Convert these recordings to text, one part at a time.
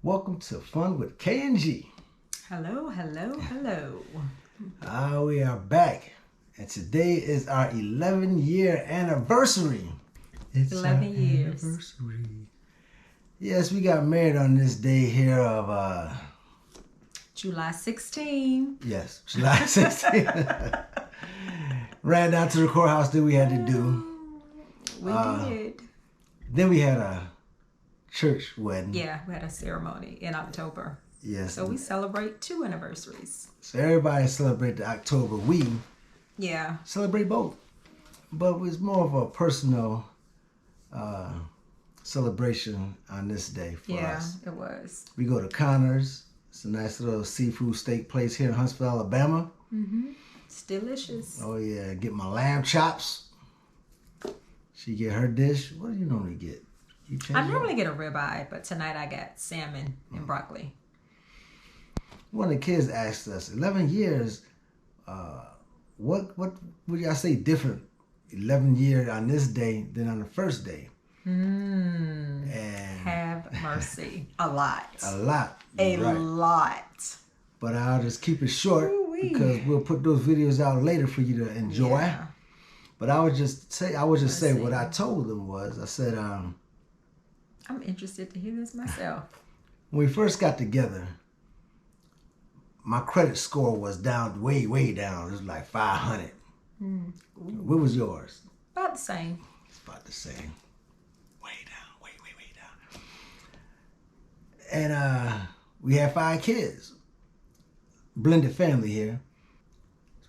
Welcome to Fun with K and G. Hello, hello, hello. We are back, and today is our 11-year anniversary. It's 11 years. Anniversary. Yes, we got married on this day here of July 16. Yes, July 16th. Ran down to the courthouse that we had to do. We did. Then we had a church wedding. Yeah, we had a ceremony in October. Yes. So we celebrate 2 anniversaries. So everybody celebrate the October. We celebrate both. But it was more of a personal celebration on this day for us. Yeah, it was. We go to Connor's. It's a nice little seafood steak place here in Huntsville, Alabama. Mm-hmm. It's delicious. Oh, yeah. Get my lamb chops. She get her dish. What do you normally get? I normally get a ribeye, but tonight I got salmon and broccoli. One of the kids asked us, 11 years, what would y'all say different 11 years on this day than on the first day? And have mercy. A lot. A lot. But I'll just keep it short because we'll put those videos out later for you to enjoy. Yeah. But I would just say what I told them was, I said, I'm interested to hear this myself. When we first got together, my credit score was down, way down. It was like 500. What was yours? About the same. It's about the same. Way down, way down. And we had 5 kids. Blended family here.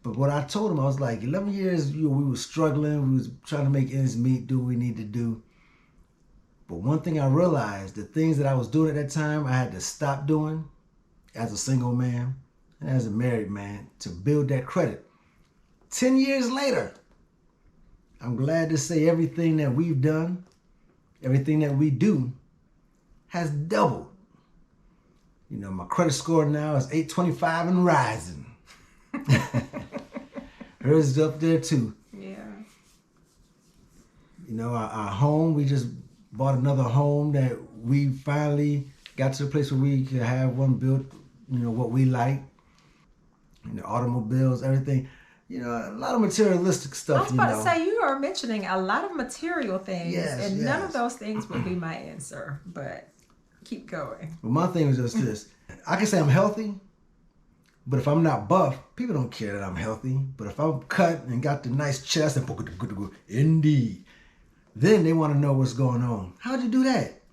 But what I told them, I was like, 11 years, we were struggling. We was trying to make ends meet, do what we need to do. But one thing I realized, the things that I was doing at that time, I had to stop doing as a single man and as a married man to build that credit. 10 years later, I'm glad to say everything that we've done, everything that we do has doubled. You know, my credit score now is 825 and rising. Hers is up there too. Yeah. You know, our home, we just bought another home that we finally got to the place where we could have one built, you know, what we like. You know, automobiles, everything. You know, a lot of materialistic stuff, I was about to say, you are mentioning a lot of material things, and none of those things would be my answer, but keep going. Well, my thing was just this. I can say I'm healthy, but if I'm not buff, people don't care that I'm healthy. But if I'm cut and got the nice chest and indeed, then they want to know what's going on. How'd you do that?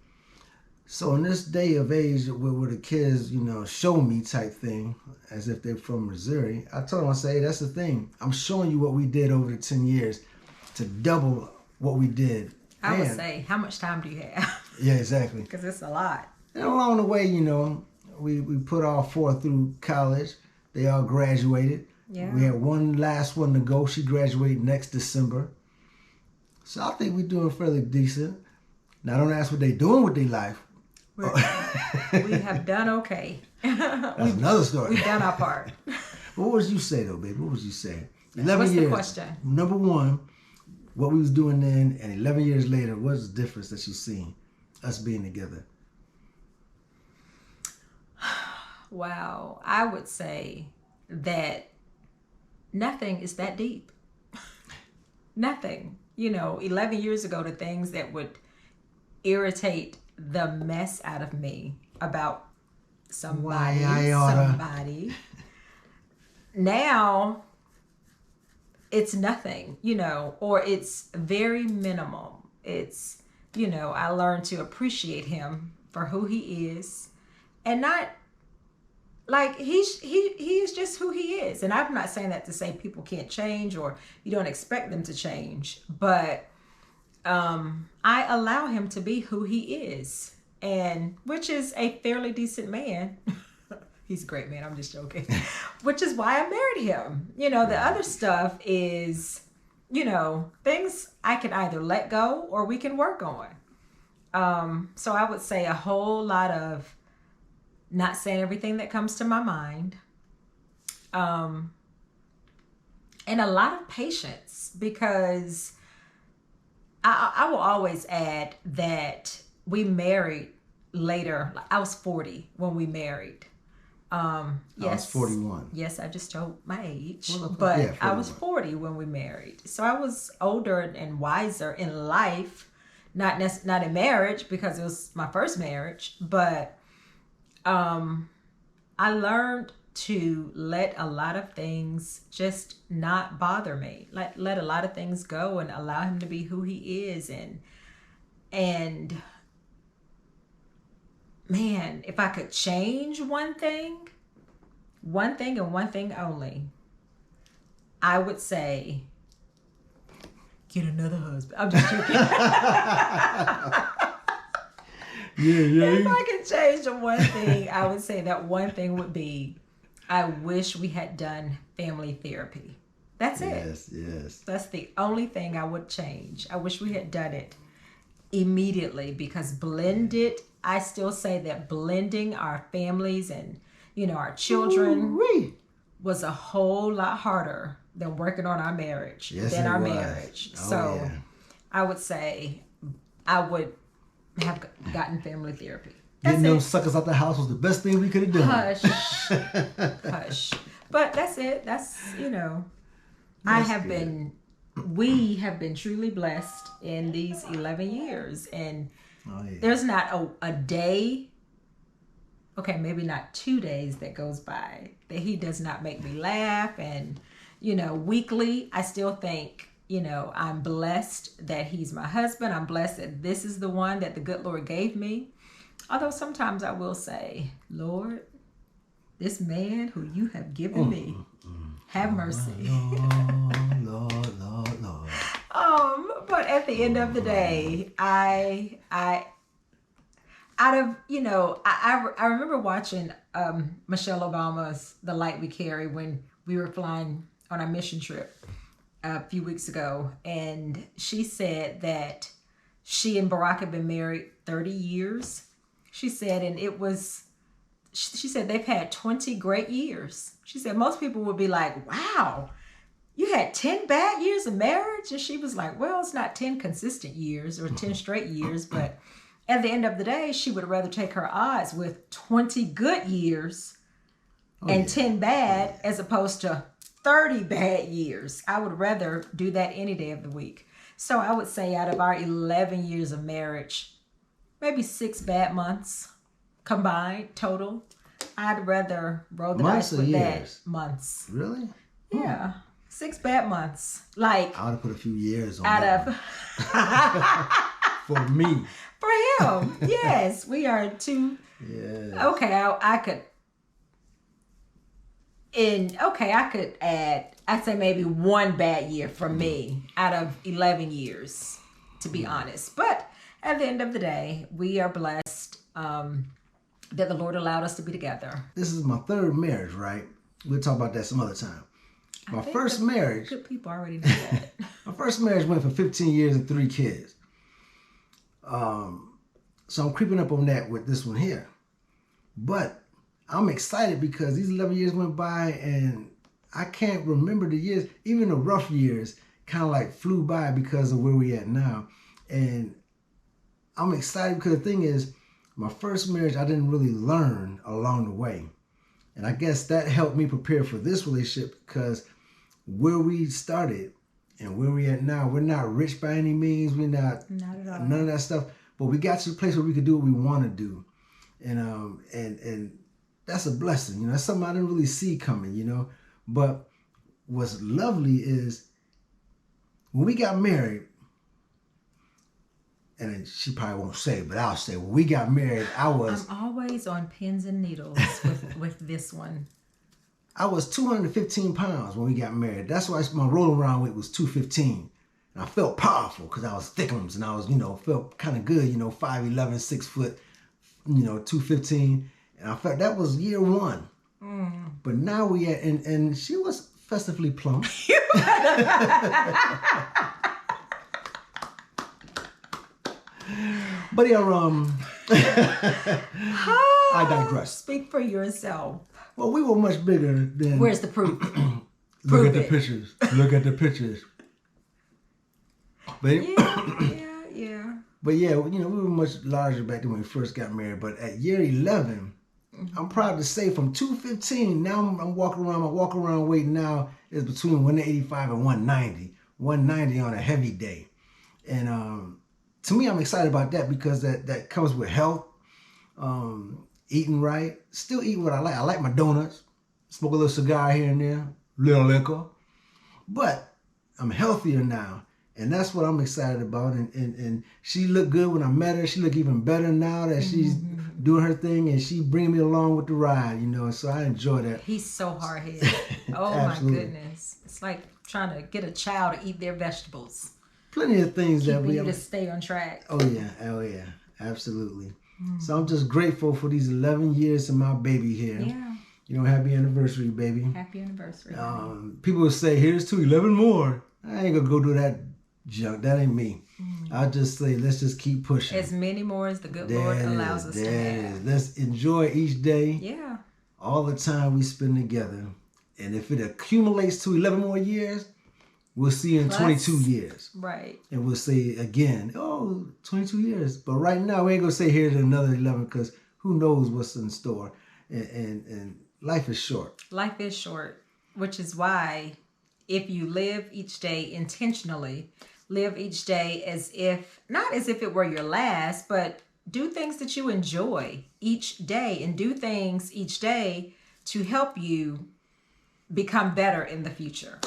So in this day of age where the kids, you know, show me type thing, as if they're from Missouri, I told them, I say, hey, that's the thing. I'm showing you what we did over the 10 years to double what we did. I would say, how much time do you have? Yeah, exactly. Because it's a lot. And along the way, you know, we put all 4 through college. They all graduated. Yeah. We had one last one to go. She graduated next December. So I think we're doing fairly decent. Now, don't ask what they're doing with their life. We have done okay. That's another story. We've done our part. What would you say, though, baby? What would you say? 11 What's years. The question? Number one, what we was doing then, and 11 years later, what's the difference that you seen us being together? Wow. I would say that nothing is that deep. Nothing. You know, 11 years ago, the things that would irritate the mess out of me about somebody. Now, it's nothing, you know, or it's very minimal. It's, you know, I learned to appreciate him for who he is and not like he is just who he is. And I'm not saying that to say people can't change or you don't expect them to change, but I allow him to be who he is, and which is a fairly decent man. He's a great man. I'm just joking. Which is why I married him. You know, the other stuff is, you know, things I can either let go or we can work on. So I would say a whole lot of not saying everything that comes to my mind. And a lot of patience, because I will always add that we married later. I was 40 when we married. Yes, I was 41. Yes, I just told my age, Well, but yeah, I was 41. 40 when we married. So I was older and wiser in life, not in marriage because it was my first marriage, but I learned to let a lot of things just not bother me. Like let a lot of things go and allow him to be who he is, and man, if I could change one thing and one thing only, I would say get another husband. I'm just joking. If I could change the one thing, I would say that one thing would be I wish we had done family therapy. That's it. Yes. That's the only thing I would change. I wish we had done it immediately because I still say that blending our families and, our children Ooh-wee. was a whole lot harder than working on our marriage, marriage. Oh, So yeah. I would say I would have gotten family therapy. Getting That's those suckers out the house was the best thing we could have done. Hush. But that's it. That's, we have been truly blessed in these 11 years. And there's not a day, okay, maybe not 2 days that goes by that he does not make me laugh. And, weekly, I still think, I'm blessed that he's my husband. I'm blessed that this is the one that the good Lord gave me. Although sometimes I will say, Lord, this man who you have given me, have mercy. Lord. But at the end of the day, I remember watching Michelle Obama's The Light We Carry when we were flying on our mission trip a few weeks ago, and she said that she and Barack have been married 30 years. She said, and she said they've had 20 great years. She said most people would be like, wow, you had 10 bad years of marriage? And she was like, well, it's not 10 consistent years or 10 straight years, but at the end of the day, she would rather take her odds with 20 good years and 10 bad as opposed to 30 bad years. I would rather do that any day of the week. So I would say out of our 11 years of marriage, maybe 6 bad months combined total. I'd rather roll the dice with that. Months. Really? Yeah. 6 bad months. Like I would have put a few years on out that of for me. For him. Yes. We are two. Yeah. Okay, I could add, I'd say maybe 1 bad year for me out of 11 years, to be honest. But at the end of the day, we are blessed that the Lord allowed us to be together. This is my 3rd marriage, right? We'll talk about that some other time. My first marriage. Good people already know that. My first marriage went for 15 years and 3 kids. So I'm creeping up on that with this one here. But I'm excited because these 11 years went by and I can't remember the years. Even the rough years kind of like flew by because of where we at now. And I'm excited because the thing is, my first marriage, I didn't really learn along the way. And I guess that helped me prepare for this relationship because where we started and where we at now, we're not rich by any means. We're not at all. None of that stuff. But we got to the place where we could do what we want to do. And that's a blessing. That's something I didn't really see coming, But what's lovely is when we got married, and she probably won't say it, but I'll say, when we got married, I'm always on pins and needles with this one. I was 215 pounds when we got married. That's why my rolling around weight was 215. And I felt powerful because I was thickums and I was, felt kind of good, 5'11", 6 foot, 215. And I felt that was year 1. But now we at, and she was festively plump. But I digress. Speak for yourself. Well, we were much bigger than. Where's the proof? Look at the pictures. Look at the pictures. But Yeah. But yeah, we were much larger back then when we first got married. But at year 11, I'm proud to say from 215, now I'm walking around. My walk around weight now is between 185 and 190. 190 on a heavy day. And to me, I'm excited about that because that comes with health, eating right, still eating what I like. I like my donuts, smoke a little cigar here and there, little liquor. But I'm healthier now. And that's what I'm excited about. And she looked good when I met her. She look even better now that she's doing her thing, and she bring me along with the ride, So I enjoy that. He's so hard-headed. Oh, my goodness. It's like trying to get a child to eat their vegetables. Plenty of things that we have to stay on track. Oh, yeah. Absolutely. So I'm just grateful for these 11 years of my baby here. Yeah. Happy anniversary, baby. Happy anniversary. People will say, here's to 11 more. I ain't going to go do that junk. That ain't me. I'll just say, let's just keep pushing. As many more as the good Lord allows us to have. Let's enjoy each day. Yeah. All the time we spend together. And if it accumulates to 11 more years, we'll see in 22 years. Right. And we'll say again, 22 years. But right now, we ain't going to say here's another 11 because who knows what's in store. And life is short. Life is short, which is why if you live each day intentionally, live each day not as if it were your last, but do things that you enjoy each day and do things each day to help you become better in the future.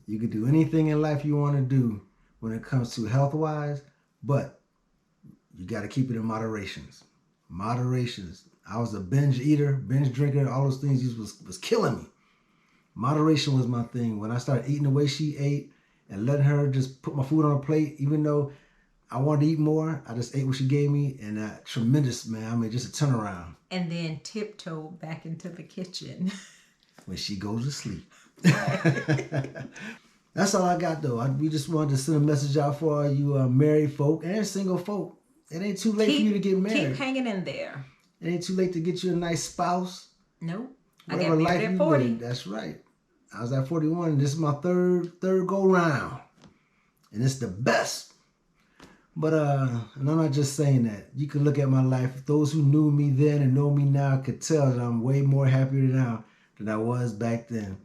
You can do anything in life you want to do when it comes to health-wise, but you got to keep it in moderations. Moderations. I was a binge eater, binge drinker, all those things was killing me. Moderation was my thing. When I started eating the way she ate and letting her just put my food on a plate, even though I wanted to eat more, I just ate what she gave me. And tremendous, man. I mean, just a turnaround. And then tiptoe back into the kitchen. When she goes to sleep. That's all I got, though. We just wanted to send a message out for you married folk and single folk. It ain't too late for you to get married. Keep hanging in there. It ain't too late to get you a nice spouse. Nope. I got married at 40. That's right. I was at 41. This is my third go round. And it's the best. But and I'm not just saying that. You can look at my life. Those who knew me then and know me now could tell that I'm way more happier now than I was back then.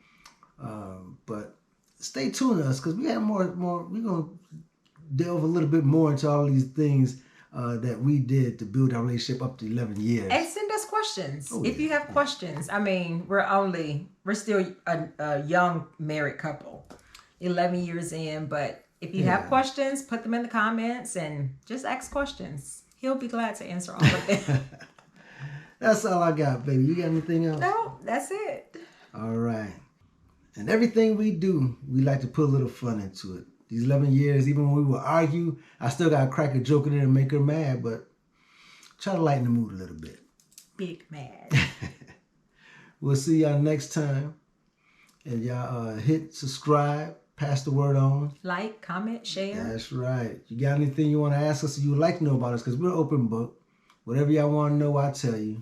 But stay tuned to us because we have more. We're going to delve a little bit more into all these things that we did to build our relationship up to 11 years. And send us questions. If you have questions. I mean, we're still a young married couple, 11 years in. But if you have questions, put them in the comments and just ask questions. He'll be glad to answer all of them. That's all I got, baby. You got anything else? No, that's it. All right. And everything we do, we like to put a little fun into it. These 11 years, even when we would argue, I still got to crack a joke in there and make her mad, but try to lighten the mood a little bit. Big mad. We'll see y'all next time. And y'all hit subscribe, pass the word on. Like, comment, share. That's right. You got anything you want to ask us or you would like to know about us, because we're open book. Whatever y'all want to know, I'll tell you.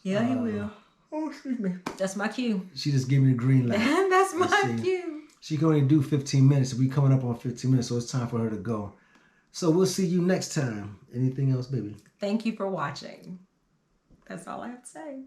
Yeah, he will. Oh, excuse me. That's my cue. She just gave me the green light. That's my cue. She can only do 15 minutes. We coming up on 15 minutes, so it's time for her to go. So we'll see you next time. Anything else, baby? Thank you for watching. That's all I have to say.